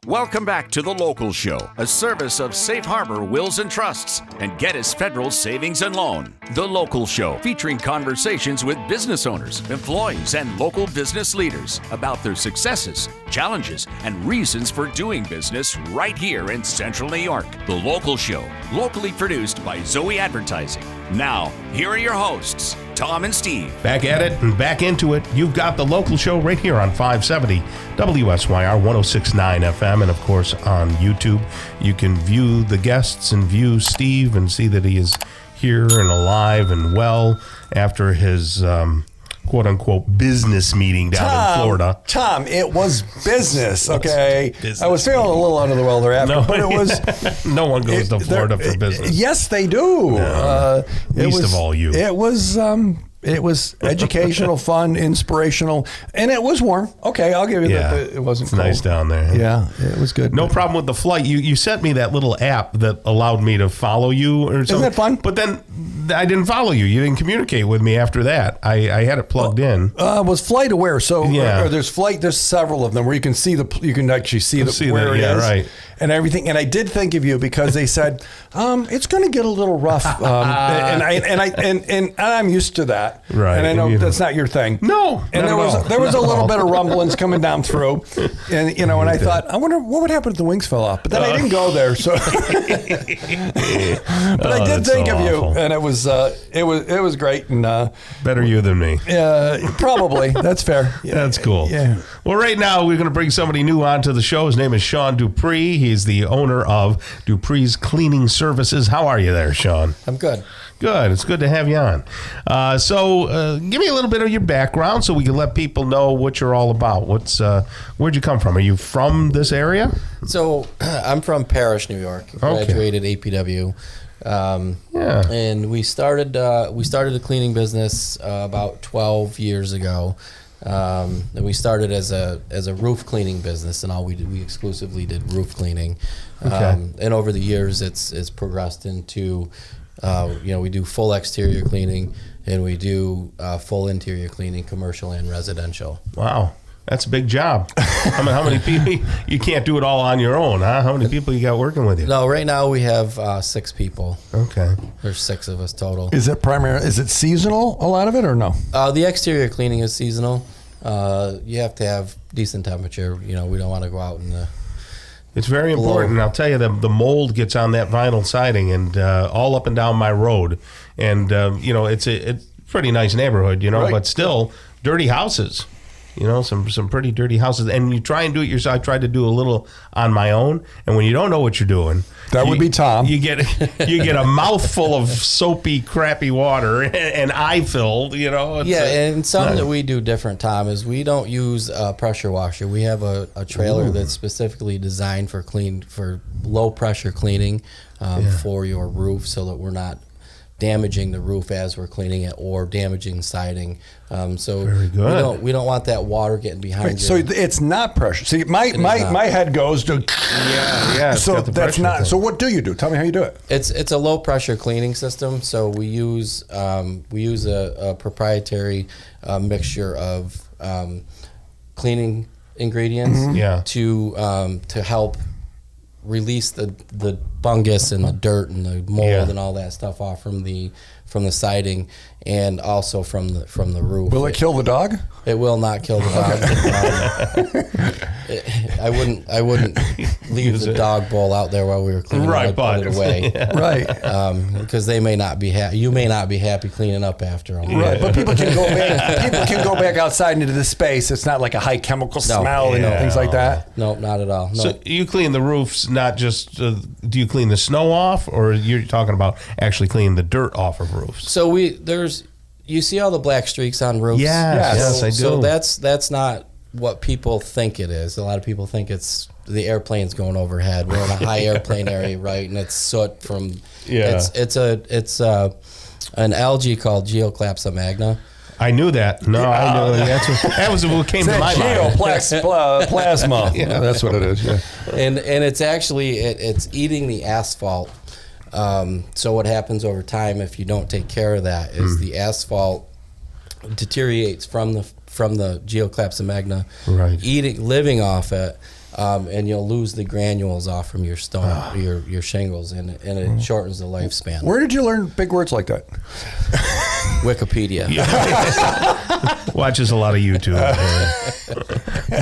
Welcome back to The Local Show, a service of Safe Harbor Wills and Trusts and Geddes Federal Savings and Loan. The Local Show, featuring conversations with business owners, employees, and local business leaders about their successes, challenges, and reasons for doing business right here in Central New York. The Local Show, locally produced by Zoey Advertising. Now, here are your hosts, Tom and Steve. Back at it and back into it. You've got The Local Show right here on 570 WSYR 106.9 FM, and of course on YouTube. You can view the guests and view Steve and see that he is here and alive and well after his quote-unquote business meeting down in Florida. Tom, it was business, okay? Business I was feeling a little under the weather after, but it was... No one goes to Florida for business. Yes, they do. No, least of all you. It was educational, fun, inspirational, and it was warm. Okay, I'll give you that. It wasn't cold. Nice down there. Yeah, it was good. No problem with the flight. You sent me that little app that allowed me to follow you or something. Isn't that fun? But then I didn't follow you. You didn't communicate with me after that. I had it plugged in. Was Flight Aware. So there's several of them where you can actually see where it is. Right. And everything. And I did think of you because they said it's going to get a little rough, and I'm used to that. Right. And I know that's not your thing. No. And there was a little bit of rumblings coming down through, and and I thought, I wonder what would happen if the wings fell off. But then I didn't go there. So, but I did think of you, and it was great. And better you than me. Probably. That's fair. That's cool. Yeah. Well, right now we're going to bring somebody new onto the show. His name is Shawn Dupree. He's the owner of Dupree's Cleaning Services. How are you there, Shawn? I'm good. Good. It's good to have you on. So give me a little bit of your background so we can let people know what you're all about. Where'd you come from? Are you from this area? So I'm from Parrish, New York. Graduated APW. And we started a cleaning business about 12 years ago. And we started as a roof cleaning business, and we exclusively did roof cleaning. And over the years, it's progressed into we do full exterior cleaning, and we do full interior cleaning, commercial and residential. Wow, that's a big job. How many people? You can't do it all on your own, huh? How many people you got working with you? No, right now we have 6 people. Okay, there's 6 of us total. Is it seasonal? A lot of it, or no? The exterior cleaning is seasonal. You have to have decent temperature. We don't want to go out in the. It's very important. I'll tell you, the mold gets on that vinyl siding and all up and down my road. And, it's a pretty nice neighborhood, right. But still dirty houses, some pretty dirty houses. And you try and do it yourself. I tried to do a little on my own. And when you don't know what you're doing. That would be Tom. You get a mouthful of soapy, crappy water and eye filled, and something that we do different, Tom, is we don't use a pressure washer. We have a trailer that's specifically designed for low pressure cleaning for your roof, so that we're not damaging the roof as we're cleaning it or damaging siding. So very good. We don't want that water getting behind you. So it's not pressure. See, my head goes to So that's not. So what do you do? Tell me how you do it. It's a low pressure cleaning system. So we use a proprietary mixture of cleaning ingredients to help release the fungus and the dirt and the mold and all that stuff off from the siding and also from the roof. Will it kill the dog? It will not kill the dog. I wouldn't leave the dog bowl out there while we were cleaning. Right, put it away. Right. Because they may not be happy. You may not be happy cleaning up after them. Right. But people can go back. People can go back outside into the space. It's not like a high chemical smell and things like that. No, not at all. No. So you clean the roofs, not just. Do you clean the snow off, or you're talking about actually cleaning the dirt off of roofs? So you see all the black streaks on roofs? Yes, I do. So that's not what people think it is. A lot of people think it's the airplane's going overhead. We're in a high airplane area, right? And it's soot from. Yeah. It's an algae called Geoclapsa magna. I knew that. No, I knew that was what came to my mind. Geoplasma. Yeah, that's what it is. Yeah. And it's actually it's eating the asphalt. So what happens over time if you don't take care of that is the asphalt deteriorates from the Geoclapsa magna, right. living off it. and you'll lose the granules off from your stone, your shingles, and it shortens the lifespan. Where did you learn big words like that? Wikipedia. Watches a lot of YouTube.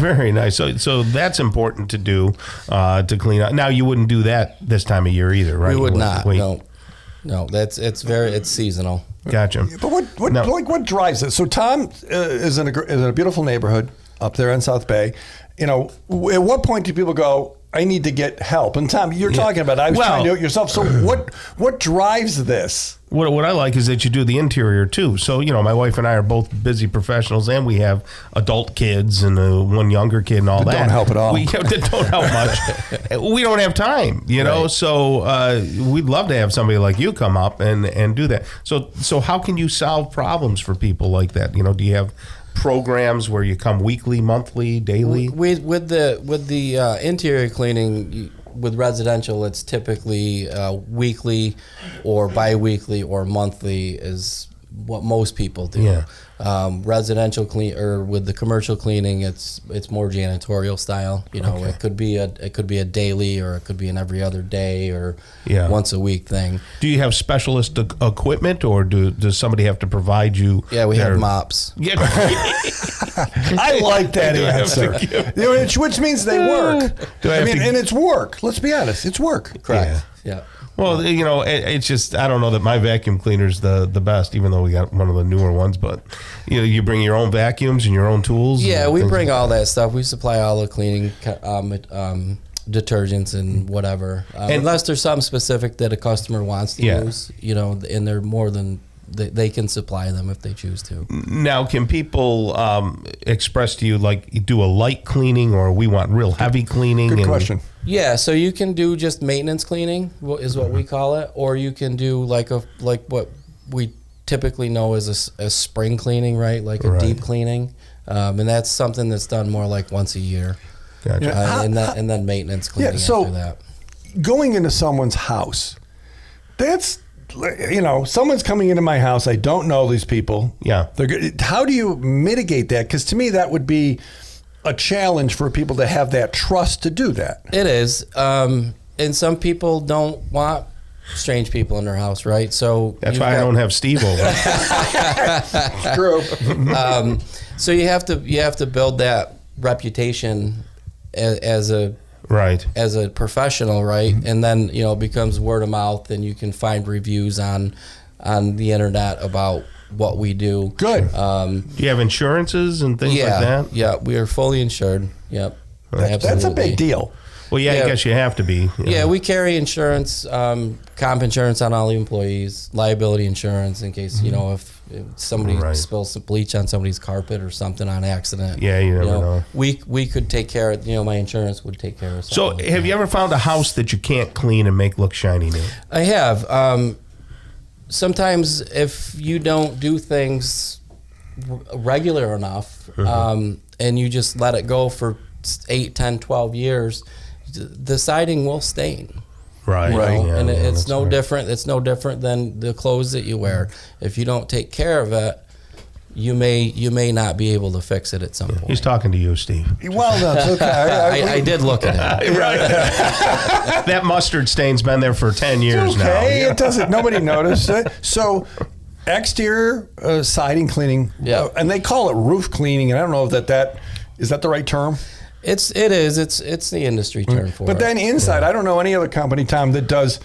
Very nice. So that's important to do to clean up. Now you wouldn't do that this time of year either, right? We would not. No. It's seasonal. Gotcha. But what drives it? So Tom is in a beautiful neighborhood up there in South Bay. You know, at what point do people go, I need to get help? And Tom, you're talking about, I was trying to do it yourself. So what drives this? What I like is that you do the interior too. So, you know, my wife and I are both busy professionals, and we have adult kids and one younger kid and all that. Don't help at all. Don't help much. We don't have time, you know. Right. So we'd love to have somebody like you come up and do that. So how can you solve problems for people like that? You know, do you have programs where you come weekly, monthly, daily? With the interior cleaning, with residential, it's typically weekly or bi-weekly or monthly is what most people do. Yeah. Residential with the commercial cleaning, it's more janitorial style. You know, it could be a daily, or it could be an every other day, or once a week thing. Do you have specialist equipment, or does somebody have to provide you? Yeah, we have mops. Yeah. I like that answer. Which means they work. And it's work. Let's be honest, it's work. Correct. Yeah. Well, you know, it's just, I don't know that my vacuum cleaner's the best, even though we got one of the newer ones. But, you know, you bring your own vacuums and your own tools? Yeah, we bring all that stuff. We supply all the cleaning detergents and whatever. Unless there's something specific that a customer wants to use, you know, and they're more than... They can supply them if they choose to. Now, can people express to you, like, do a light cleaning, or we want real heavy cleaning? Good question. Yeah, so you can do just maintenance cleaning, is what we call it, or you can do like what we typically know as a spring cleaning, right? Like a deep cleaning, and that's something that's done more like once a year. Gotcha. And then maintenance cleaning after that. Going into someone's house, that's... You know, someone's coming into my house. I don't know these people. Yeah. How do you mitigate that? Because to me, that would be a challenge for people to have that trust to do that. It is. And some people don't want strange people in their house, right? So that's why I don't have Steve over. True. So you have to build that reputation as a professional, right? And then, you know, it becomes word of mouth, and you can find reviews on the internet about what we do. Good. Do you have insurances and things like that? Yeah, we are fully insured. Yep. That's a big deal. Well, I guess you have to be. Yeah, we carry insurance, comp insurance on all the employees, liability insurance in case, you know, if somebody spills some bleach on somebody's carpet or something on accident. Yeah, you never know. We could take care of, you know, my insurance would take care of something. So have you ever found a house that you can't clean and make look shiny new? I have. Sometimes if you don't do things regular enough, and you just let it go for 8, 10, 12 years, the siding will stain. Right. Yeah, and it's no different. It's no different than the clothes that you wear. If you don't take care of it, you may not be able to fix it at some point. He's talking to you, Steve. Well, that's okay. I did look at it. Right. That mustard stain's been there for 10 years now. It doesn't. Nobody noticed it. So, exterior siding cleaning. Yeah. And they call it roof cleaning. And I don't know if that is that the right term. It is. It's the industry term for it. But then inside, I don't know any other company, Tom, that does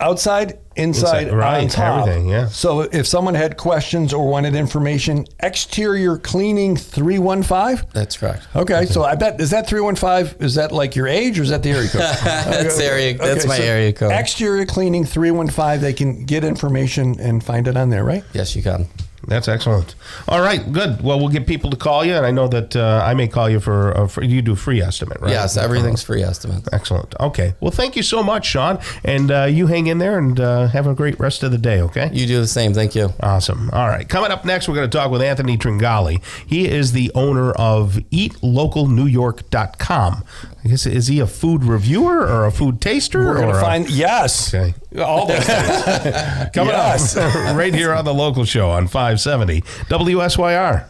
outside, inside, on top. Everything, yeah. So if someone had questions or wanted information, exterior cleaning 315? That's correct. Okay, so I bet, is that 315, is that like your age or is that the area code? That's my area code. Exterior cleaning 315, they can get information and find it on there, right? Yes, you can. That's excellent. All right, good. Well, we'll get people to call you, and I know that I may call you for you do free estimate, right? Yes, everything's free estimate. Excellent. Okay. Well, thank you so much, Shawn, and you hang in there and have a great rest of the day, okay? You do the same. Thank you. Awesome. All right. Coming up next, we're going to talk with Anthony Tringali. He is the owner of EatLocalNewYork.com. I guess, is he a food reviewer or a food taster? We're going to find, yes. Okay. All those things. Coming up right here on The Local Show on 570 WSYR.